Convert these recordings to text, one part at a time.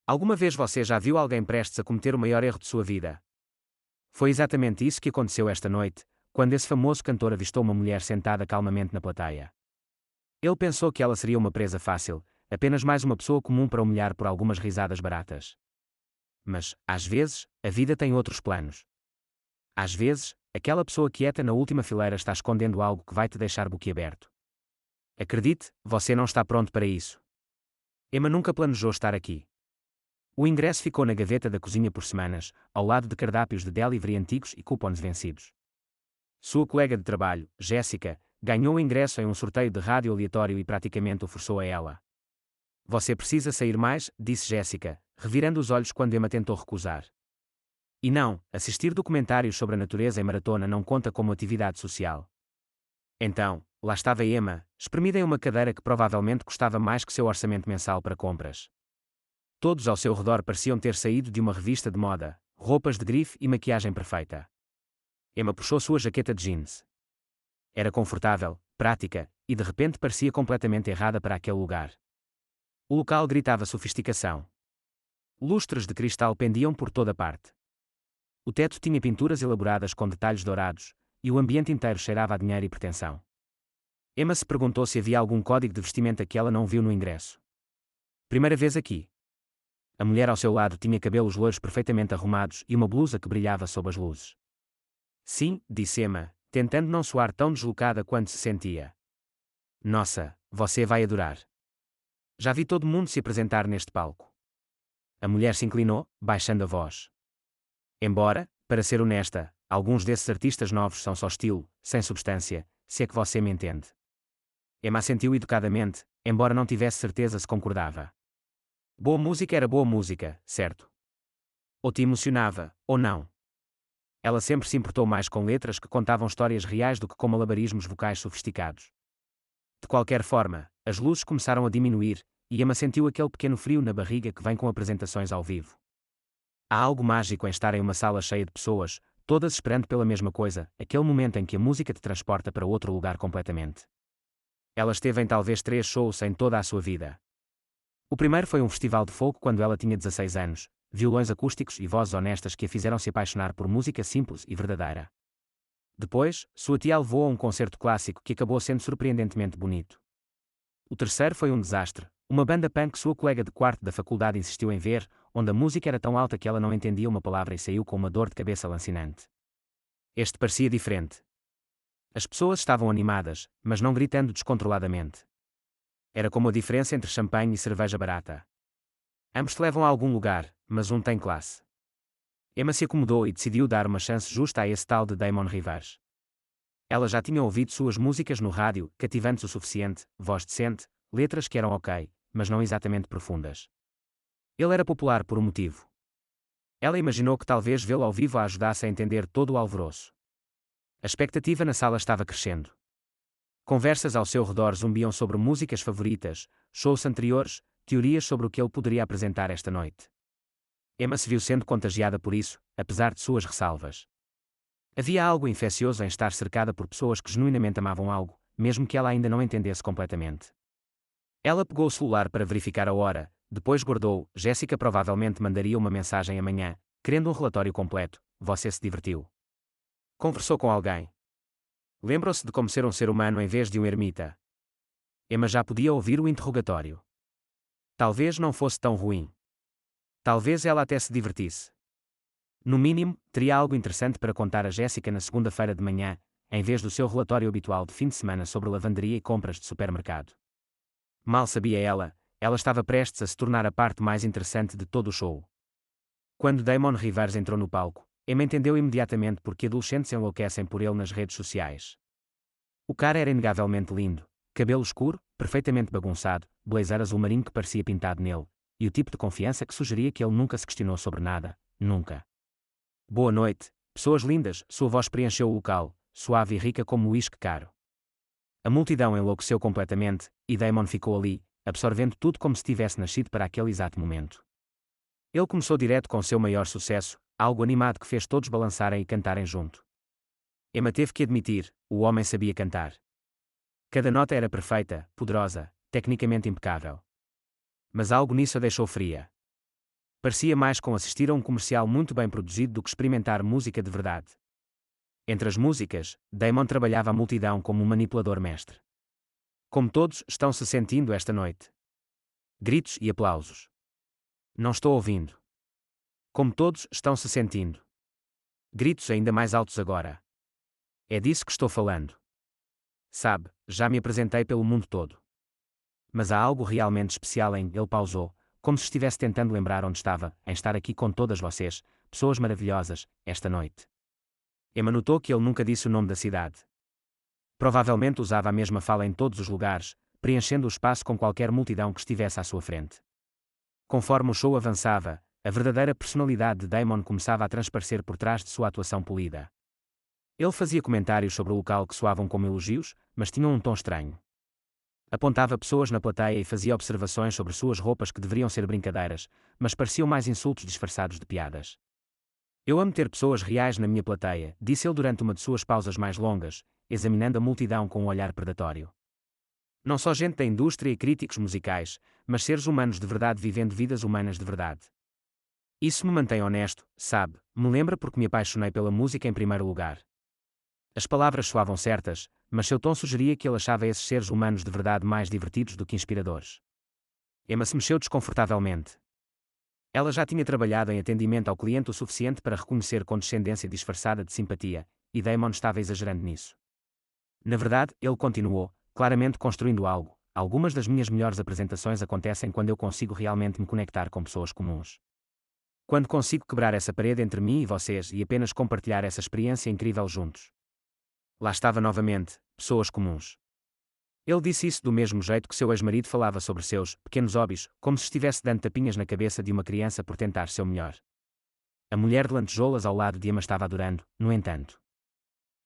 Alguma vez você já viu alguém prestes a cometer o maior erro de sua vida? Foi exatamente isso que aconteceu esta noite, quando esse famoso cantor avistou uma mulher sentada calmamente na plateia. Ele pensou que ela seria uma presa fácil, apenas mais uma pessoa comum para humilhar por algumas risadas baratas. Mas, às vezes, a vida tem outros planos. Às vezes, aquela pessoa quieta na última fileira está escondendo algo que vai te deixar boquiaberto. Acredite, você não está pronto para isso. Emma nunca planejou estar aqui. O ingresso ficou na gaveta da cozinha por semanas, ao lado de cardápios de delivery antigos e cupons vencidos. Sua colega de trabalho, Jéssica, ganhou o ingresso em um sorteio de rádio aleatório e praticamente o forçou a ela. Você precisa sair mais, disse Jéssica, revirando os olhos quando Emma tentou recusar. E não, assistir documentários sobre a natureza em maratona não conta como atividade social. Então, lá estava Emma, espremida em uma cadeira que provavelmente custava mais que seu orçamento mensal para compras. Todos ao seu redor pareciam ter saído de uma revista de moda, roupas de grife e maquiagem perfeita. Emma puxou sua jaqueta de jeans. Era confortável, prática, e de repente parecia completamente errada para aquele lugar. O local gritava sofisticação. Lustres de cristal pendiam por toda parte. O teto tinha pinturas elaboradas com detalhes dourados, e o ambiente inteiro cheirava a dinheiro e pretensão. Emma se perguntou se havia algum código de vestimenta que ela não viu no ingresso. Primeira vez aqui. A mulher ao seu lado tinha cabelos loiros perfeitamente arrumados e uma blusa que brilhava sob as luzes. Sim, disse Emma, tentando não soar tão deslocada quanto se sentia. Nossa, você vai adorar. Já vi todo mundo se apresentar neste palco. A mulher se inclinou, baixando a voz. Embora, para ser honesta, alguns desses artistas novos são só estilo, sem substância, se é que você me entende. Emma assentiu educadamente, embora não tivesse certeza se concordava. Boa música era boa música, certo? Ou te emocionava, ou não. Ela sempre se importou mais com letras que contavam histórias reais do que com malabarismos vocais sofisticados. De qualquer forma, as luzes começaram a diminuir, e Emma sentiu aquele pequeno frio na barriga que vem com apresentações ao vivo. Há algo mágico em estar em uma sala cheia de pessoas, todas esperando pela mesma coisa, aquele momento em que a música te transporta para outro lugar completamente. Ela esteve em talvez 3 shows em toda a sua vida. O primeiro foi um festival de folk quando ela tinha 16 anos, violões acústicos e vozes honestas que a fizeram se apaixonar por música simples e verdadeira. Depois, sua tia a levou a um concerto clássico que acabou sendo surpreendentemente bonito. O terceiro foi um desastre, uma banda punk que sua colega de quarto da faculdade insistiu em ver, onde a música era tão alta que ela não entendia uma palavra e saiu com uma dor de cabeça lancinante. Este parecia diferente. As pessoas estavam animadas, mas não gritando descontroladamente. Era como a diferença entre champanhe e cerveja barata. Ambos te levam a algum lugar, mas um tem classe. Emma se acomodou e decidiu dar uma chance justa a esse tal de Damon Rivers. Ela já tinha ouvido suas músicas no rádio, cativantes o suficiente, voz decente, letras que eram ok, mas não exatamente profundas. Ele era popular por um motivo. Ela imaginou que talvez vê-lo ao vivo a ajudasse a entender todo o alvoroço. A expectativa na sala estava crescendo. Conversas ao seu redor zumbiam sobre músicas favoritas, shows anteriores, teorias sobre o que ele poderia apresentar esta noite. Emma se viu sendo contagiada por isso, apesar de suas ressalvas. Havia algo infeccioso em estar cercada por pessoas que genuinamente amavam algo, mesmo que ela ainda não entendesse completamente. Ela pegou o celular para verificar a hora, depois guardou. Jéssica provavelmente mandaria uma mensagem amanhã, querendo um relatório completo. Você se divertiu? Conversou com alguém? Lembrou-se de como ser um ser humano em vez de um ermita? Emma já podia ouvir o interrogatório. Talvez não fosse tão ruim. Talvez ela até se divertisse. No mínimo, teria algo interessante para contar a Jéssica na segunda-feira de manhã, em vez do seu relatório habitual de fim de semana sobre lavanderia e compras de supermercado. Mal sabia ela estava prestes a se tornar a parte mais interessante de todo o show. Quando Damon Rivers entrou no palco, Emma entendeu imediatamente porque adolescentes enlouquecem por ele nas redes sociais. O cara era inegavelmente lindo, cabelo escuro, perfeitamente bagunçado, blazer azul marinho que parecia pintado nele, e o tipo de confiança que sugeria que ele nunca se questionou sobre nada, nunca. Boa noite, pessoas lindas, sua voz preencheu o local, suave e rica como um uísque caro. A multidão enlouqueceu completamente, e Damon ficou ali, absorvendo tudo como se tivesse nascido para aquele exato momento. Ele começou direto com seu maior sucesso, algo animado que fez todos balançarem e cantarem junto. Emma teve que admitir, o homem sabia cantar. Cada nota era perfeita, poderosa, tecnicamente impecável. Mas algo nisso a deixou fria. Parecia mais com assistir a um comercial muito bem produzido do que experimentar música de verdade. Entre as músicas, Damon trabalhava a multidão como um manipulador mestre. Como todos estão se sentindo esta noite? Gritos e aplausos. Não estou ouvindo. Como todos estão se sentindo? Gritos ainda mais altos agora. É disso que estou falando. Sabe, já me apresentei pelo mundo todo. Mas há algo realmente especial em. Ele pausou, como se estivesse tentando lembrar onde estava, em estar aqui com todas vocês, pessoas maravilhosas, esta noite. Emma notou que ele nunca disse o nome da cidade. Provavelmente usava a mesma fala em todos os lugares, preenchendo o espaço com qualquer multidão que estivesse à sua frente. Conforme o show avançava, a verdadeira personalidade de Damon começava a transparecer por trás de sua atuação polida. Ele fazia comentários sobre o local que soavam como elogios, mas tinham um tom estranho. Apontava pessoas na plateia e fazia observações sobre suas roupas que deveriam ser brincadeiras, mas pareciam mais insultos disfarçados de piadas. Eu amo ter pessoas reais na minha plateia, disse ele durante uma de suas pausas mais longas, examinando a multidão com um olhar predatório. Não só gente da indústria e críticos musicais, mas seres humanos de verdade vivendo vidas humanas de verdade. Isso me mantém honesto, sabe, me lembra porque me apaixonei pela música em primeiro lugar. As palavras soavam certas, mas seu tom sugeria que ele achava esses seres humanos de verdade mais divertidos do que inspiradores. Emma se mexeu desconfortavelmente. Ela já tinha trabalhado em atendimento ao cliente o suficiente para reconhecer condescendência disfarçada de simpatia, e Damon estava exagerando nisso. Na verdade, ele continuou, claramente construindo algo. Algumas das minhas melhores apresentações acontecem quando eu consigo realmente me conectar com pessoas comuns. Quando consigo quebrar essa parede entre mim e vocês e apenas compartilhar essa experiência incrível juntos. Lá estava novamente, pessoas comuns. Ele disse isso do mesmo jeito que seu ex-marido falava sobre seus pequenos hobbies, como se estivesse dando tapinhas na cabeça de uma criança por tentar seu melhor. A mulher de lantejoulas ao lado de Emma estava adorando, no entanto.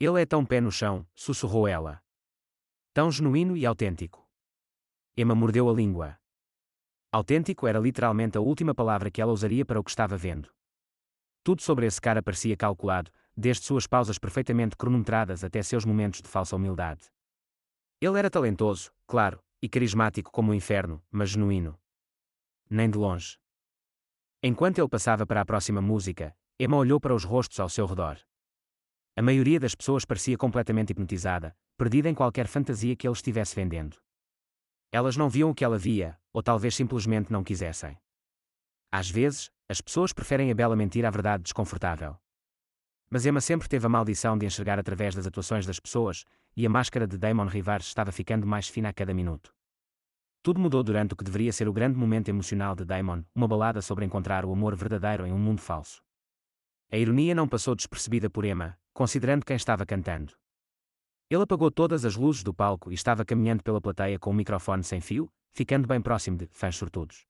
Ele é tão pé no chão, sussurrou ela. Tão genuíno e autêntico. Emma mordeu a língua. Autêntico era literalmente a última palavra que ela usaria para o que estava vendo. Tudo sobre esse cara parecia calculado, desde suas pausas perfeitamente cronometradas até seus momentos de falsa humildade. Ele era talentoso, claro, e carismático como o inferno, mas genuíno. Nem de longe. Enquanto ele passava para a próxima música, Emma olhou para os rostos ao seu redor. A maioria das pessoas parecia completamente hipnotizada, perdida em qualquer fantasia que ele estivesse vendendo. Elas não viam o que ela via, ou talvez simplesmente não quisessem. Às vezes, as pessoas preferem a bela mentira à verdade desconfortável. Mas Emma sempre teve a maldição de enxergar através das atuações das pessoas, e a máscara de Damon Rivers estava ficando mais fina a cada minuto. Tudo mudou durante o que deveria ser o grande momento emocional de Damon, uma balada sobre encontrar o amor verdadeiro em um mundo falso. A ironia não passou despercebida por Emma, considerando quem estava cantando. Ele apagou todas as luzes do palco e estava caminhando pela plateia com um microfone sem fio, ficando bem próximo de fãs sortudos.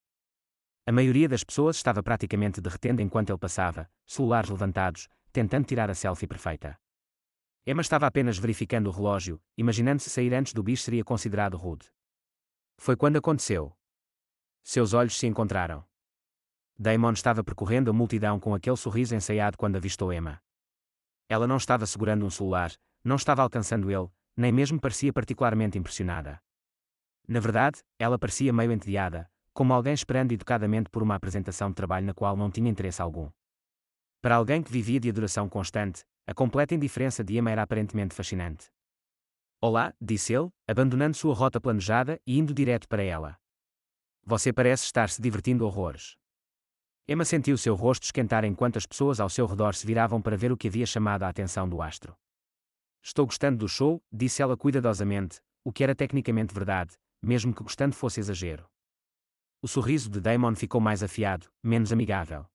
A maioria das pessoas estava praticamente derretendo enquanto ele passava, celulares levantados, tentando tirar a selfie perfeita. Emma estava apenas verificando o relógio, imaginando-se sair antes do bis seria considerado rude. Foi quando aconteceu. Seus olhos se encontraram. Damon estava percorrendo a multidão com aquele sorriso ensaiado quando avistou Emma. Ela não estava segurando um celular, não estava alcançando ele, nem mesmo parecia particularmente impressionada. Na verdade, ela parecia meio entediada, como alguém esperando educadamente por uma apresentação de trabalho na qual não tinha interesse algum. Para alguém que vivia de adoração constante, a completa indiferença de Emma era aparentemente fascinante. Olá, disse ele, abandonando sua rota planejada e indo direto para ela. Você parece estar se divertindo horrores. Emma sentiu seu rosto esquentar enquanto as pessoas ao seu redor se viravam para ver o que havia chamado a atenção do astro. Estou gostando do show, disse ela cuidadosamente, o que era tecnicamente verdade, mesmo que gostando fosse exagero. O sorriso de Damon ficou mais afiado, menos amigável.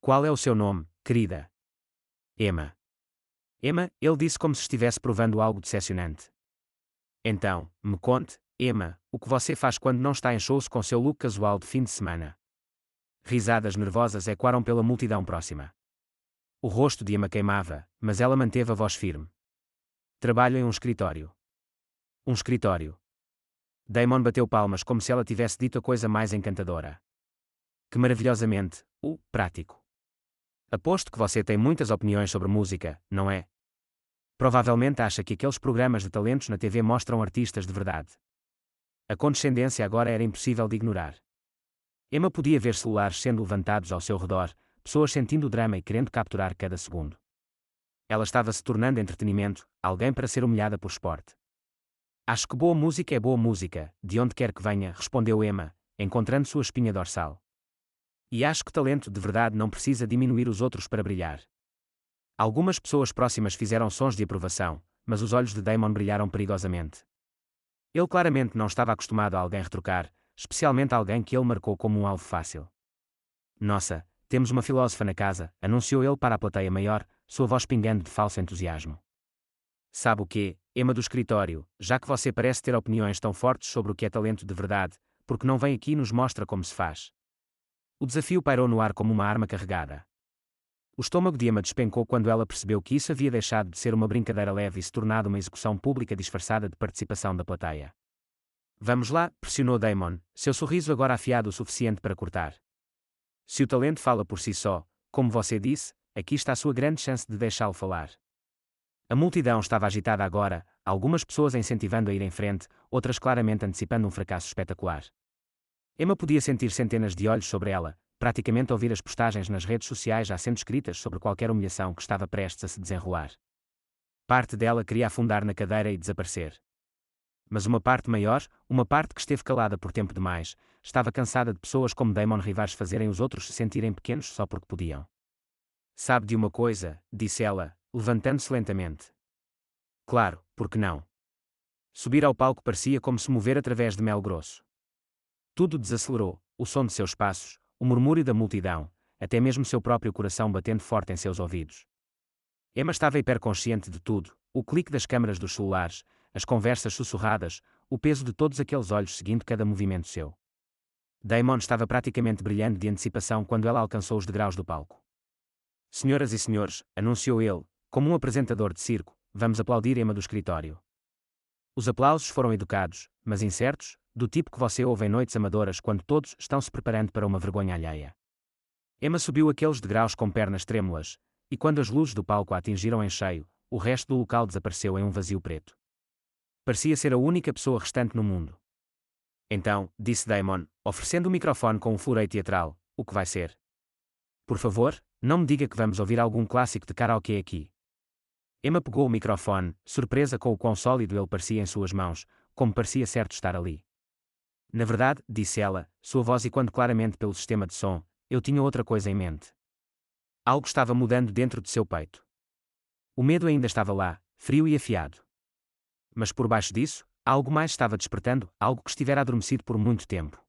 Qual é o seu nome, querida? Emma. Emma, ele disse como se estivesse provando algo decepcionante. Então, me conte, Emma, o que você faz quando não está em shows com seu look casual de fim de semana? Risadas nervosas ecoaram pela multidão próxima. O rosto de Emma queimava, mas ela manteve a voz firme. Trabalho em um escritório. Um escritório. Damon bateu palmas como se ela tivesse dito a coisa mais encantadora. Que maravilhosamente, prático. Aposto que você tem muitas opiniões sobre música, não é? Provavelmente acha que aqueles programas de talentos na TV mostram artistas de verdade. A condescendência agora era impossível de ignorar. Emma podia ver celulares sendo levantados ao seu redor, pessoas sentindo o drama e querendo capturar cada segundo. Ela estava se tornando entretenimento, alguém para ser humilhada por esporte. Acho que boa música é boa música, de onde quer que venha, respondeu Emma, encontrando sua espinha dorsal. E acho que talento de verdade não precisa diminuir os outros para brilhar. Algumas pessoas próximas fizeram sons de aprovação, mas os olhos de Damon brilharam perigosamente. Ele claramente não estava acostumado a alguém retrucar, especialmente alguém que ele marcou como um alvo fácil. Nossa, temos uma filósofa na casa, anunciou ele para a plateia maior, sua voz pingando de falso entusiasmo. Sabe o quê, Emma do escritório, já que você parece ter opiniões tão fortes sobre o que é talento de verdade, porque não vem aqui e nos mostra como se faz? O desafio pairou no ar como uma arma carregada. O estômago de Emma despencou quando ela percebeu que isso havia deixado de ser uma brincadeira leve e se tornado uma execução pública disfarçada de participação da plateia. Vamos lá, pressionou Damon, seu sorriso agora afiado o suficiente para cortar. Se o talento fala por si só, como você disse, aqui está a sua grande chance de deixá-lo falar. A multidão estava agitada agora, algumas pessoas a incentivando a ir em frente, outras claramente antecipando um fracasso espetacular. Emma podia sentir centenas de olhos sobre ela, praticamente ouvir as postagens nas redes sociais já sendo escritas sobre qualquer humilhação que estava prestes a se desenrolar. Parte dela queria afundar na cadeira e desaparecer. Mas uma parte maior, uma parte que esteve calada por tempo demais, estava cansada de pessoas como Damon Rivas fazerem os outros se sentirem pequenos só porque podiam. Sabe de uma coisa, disse ela, levantando-se lentamente. Claro, por que não? Subir ao palco parecia como se mover através de mel grosso. Tudo desacelerou, o som de seus passos, o murmúrio da multidão, até mesmo seu próprio coração batendo forte em seus ouvidos. Emma estava hiperconsciente de tudo, o clique das câmaras dos celulares, as conversas sussurradas, o peso de todos aqueles olhos seguindo cada movimento seu. Damon estava praticamente brilhando de antecipação quando ela alcançou os degraus do palco. Senhoras e senhores, anunciou ele, como um apresentador de circo, vamos aplaudir Emma do escritório. Os aplausos foram educados, mas incertos, do tipo que você ouve em noites amadoras quando todos estão se preparando para uma vergonha alheia. Emma subiu aqueles degraus com pernas trêmulas, e quando as luzes do palco a atingiram em cheio, o resto do local desapareceu em um vazio preto. Parecia ser a única pessoa restante no mundo. Então, disse Damon, oferecendo o microfone com um floreio teatral, o que vai ser? Por favor, não me diga que vamos ouvir algum clássico de karaokê aqui. Emma pegou o microfone, surpresa com o quão sólido ele parecia em suas mãos, como parecia certo estar ali. Na verdade, disse ela, sua voz ecoando claramente pelo sistema de som, eu tinha outra coisa em mente. Algo estava mudando dentro de seu peito. O medo ainda estava lá, frio e afiado. Mas por baixo disso, algo mais estava despertando, algo que estivera adormecido por muito tempo.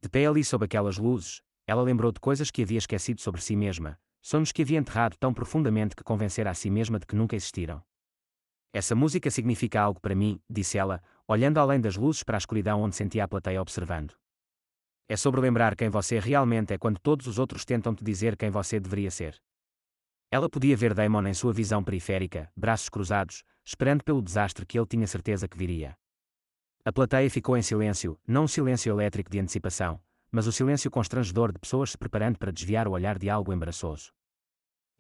De pé ali sob aquelas luzes, ela lembrou de coisas que havia esquecido sobre si mesma, sonhos que havia enterrado tão profundamente que convencera a si mesma de que nunca existiram. Essa música significa algo para mim, disse ela, olhando além das luzes para a escuridão onde sentia a plateia observando. É sobre lembrar quem você realmente é quando todos os outros tentam te dizer quem você deveria ser. Ela podia ver Damon em sua visão periférica, braços cruzados, esperando pelo desastre que ele tinha certeza que viria. A plateia ficou em silêncio, não um silêncio elétrico de antecipação, mas o silêncio constrangedor de pessoas se preparando para desviar o olhar de algo embaraçoso.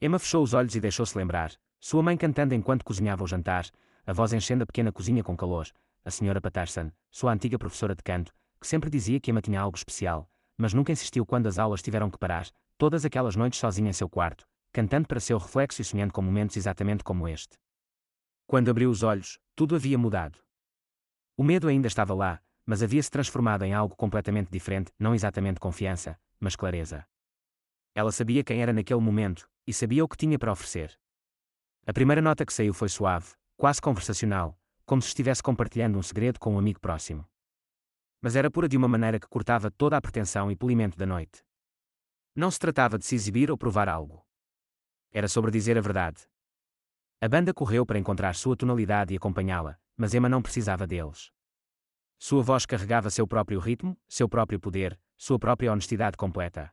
Emma fechou os olhos e deixou-se lembrar, sua mãe cantando enquanto cozinhava o jantar, a voz enchendo a pequena cozinha com calor, a senhora Patterson, sua antiga professora de canto, que sempre dizia que Emma tinha algo especial, mas nunca insistiu quando as aulas tiveram que parar, todas aquelas noites sozinha em seu quarto, cantando para seu reflexo e sonhando com momentos exatamente como este. Quando abriu os olhos, tudo havia mudado. O medo ainda estava lá, mas havia-se transformado em algo completamente diferente, não exatamente confiança, mas clareza. Ela sabia quem era naquele momento, e sabia o que tinha para oferecer. A primeira nota que saiu foi suave, quase conversacional, como se estivesse compartilhando um segredo com um amigo próximo. Mas era pura de uma maneira que cortava toda a pretensão e polimento da noite. Não se tratava de se exibir ou provar algo. Era sobre dizer a verdade. A banda correu para encontrar sua tonalidade e acompanhá-la, mas Emma não precisava deles. Sua voz carregava seu próprio ritmo, seu próprio poder, sua própria honestidade completa.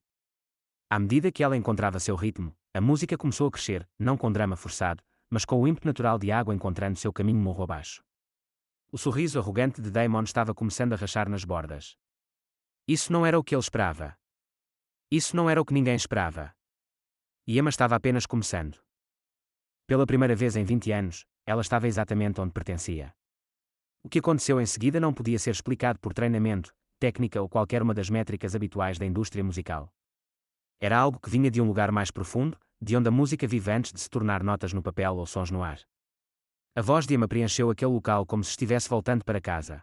À medida que ela encontrava seu ritmo, a música começou a crescer, não com drama forçado, mas com o ímpeto natural de água encontrando seu caminho morro abaixo. O sorriso arrogante de Damon estava começando a rachar nas bordas. Isso não era o que ele esperava. Isso não era o que ninguém esperava. E Emma estava apenas começando. Pela primeira vez em 20 anos, ela estava exatamente onde pertencia. O que aconteceu em seguida não podia ser explicado por treinamento, técnica ou qualquer uma das métricas habituais da indústria musical. Era algo que vinha de um lugar mais profundo, de onde a música vive antes de se tornar notas no papel ou sons no ar. A voz de Emma preencheu aquele local como se estivesse voltando para casa.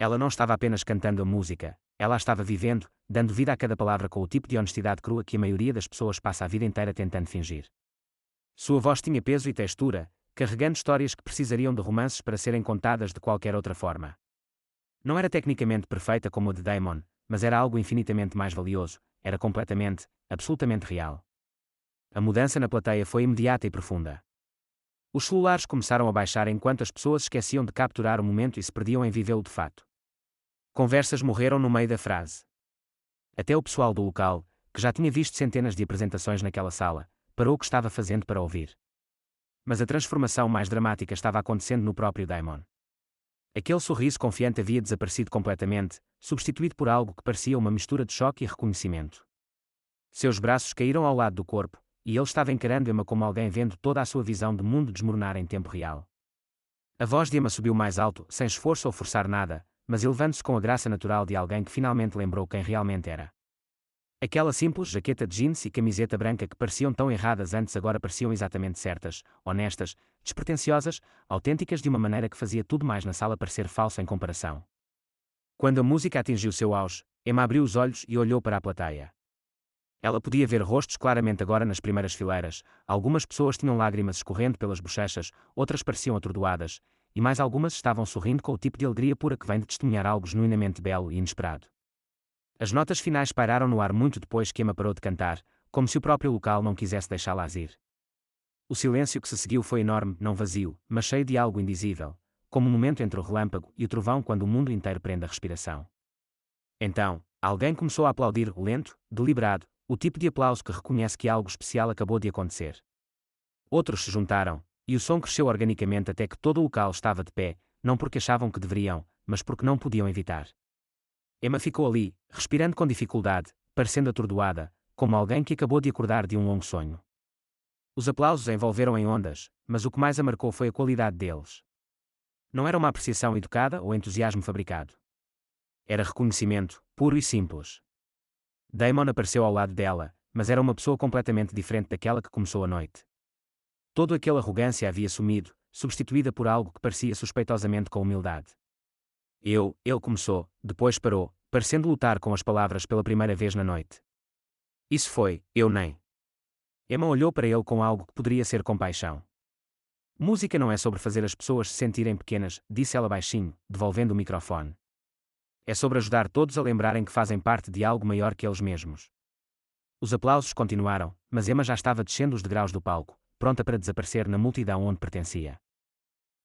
Ela não estava apenas cantando a música, ela estava vivendo, dando vida a cada palavra com o tipo de honestidade crua que a maioria das pessoas passa a vida inteira tentando fingir. Sua voz tinha peso e textura, carregando histórias que precisariam de romances para serem contadas de qualquer outra forma. Não era tecnicamente perfeita como a de Damon, mas era algo infinitamente mais valioso, era completamente, absolutamente real. A mudança na plateia foi imediata e profunda. Os celulares começaram a baixar enquanto as pessoas esqueciam de capturar o momento e se perdiam em vivê-lo de fato. Conversas morreram no meio da frase. Até o pessoal do local, que já tinha visto centenas de apresentações naquela sala, parou o que estava fazendo para ouvir. Mas a transformação mais dramática estava acontecendo no próprio Damon. Aquele sorriso confiante havia desaparecido completamente, substituído por algo que parecia uma mistura de choque e reconhecimento. Seus braços caíram ao lado do corpo, e ele estava encarando Emma como alguém vendo toda a sua visão de mundo desmoronar em tempo real. A voz de Emma subiu mais alto, sem esforço ou forçar nada, mas elevando-se com a graça natural de alguém que finalmente lembrou quem realmente era. Aquela simples jaqueta de jeans e camiseta branca que pareciam tão erradas antes agora pareciam exatamente certas, honestas, despretensiosas, autênticas de uma maneira que fazia tudo mais na sala parecer falso em comparação. Quando a música atingiu seu auge, Emma abriu os olhos e olhou para a plateia. Ela podia ver rostos claramente agora nas primeiras fileiras, algumas pessoas tinham lágrimas escorrendo pelas bochechas, outras pareciam atordoadas, e mais algumas estavam sorrindo com o tipo de alegria pura que vem de testemunhar algo genuinamente belo e inesperado. As notas finais pairaram no ar muito depois que Emma parou de cantar, como se o próprio local não quisesse deixá-las ir. O silêncio que se seguiu foi enorme, não vazio, mas cheio de algo indizível, como o momento entre o relâmpago e o trovão quando o mundo inteiro prende a respiração. Então, alguém começou a aplaudir, lento, deliberado, o tipo de aplauso que reconhece que algo especial acabou de acontecer. Outros se juntaram, e o som cresceu organicamente até que todo o local estava de pé, não porque achavam que deveriam, mas porque não podiam evitar. Emma ficou ali, respirando com dificuldade, parecendo atordoada, como alguém que acabou de acordar de um longo sonho. Os aplausos a envolveram em ondas, mas o que mais a marcou foi a qualidade deles. Não era uma apreciação educada ou entusiasmo fabricado. Era reconhecimento, puro e simples. Damon apareceu ao lado dela, mas era uma pessoa completamente diferente daquela que começou a noite. Toda aquela arrogância havia sumido, substituída por algo que parecia suspeitosamente com humildade. Ele começou, depois parou, parecendo lutar com as palavras pela primeira vez na noite. Isso foi, eu nem. Emma olhou para ele com algo que poderia ser compaixão. Música não é sobre fazer as pessoas se sentirem pequenas, disse ela baixinho, devolvendo o microfone. É sobre ajudar todos a lembrarem que fazem parte de algo maior que eles mesmos. Os aplausos continuaram, mas Emma já estava descendo os degraus do palco, pronta para desaparecer na multidão onde pertencia.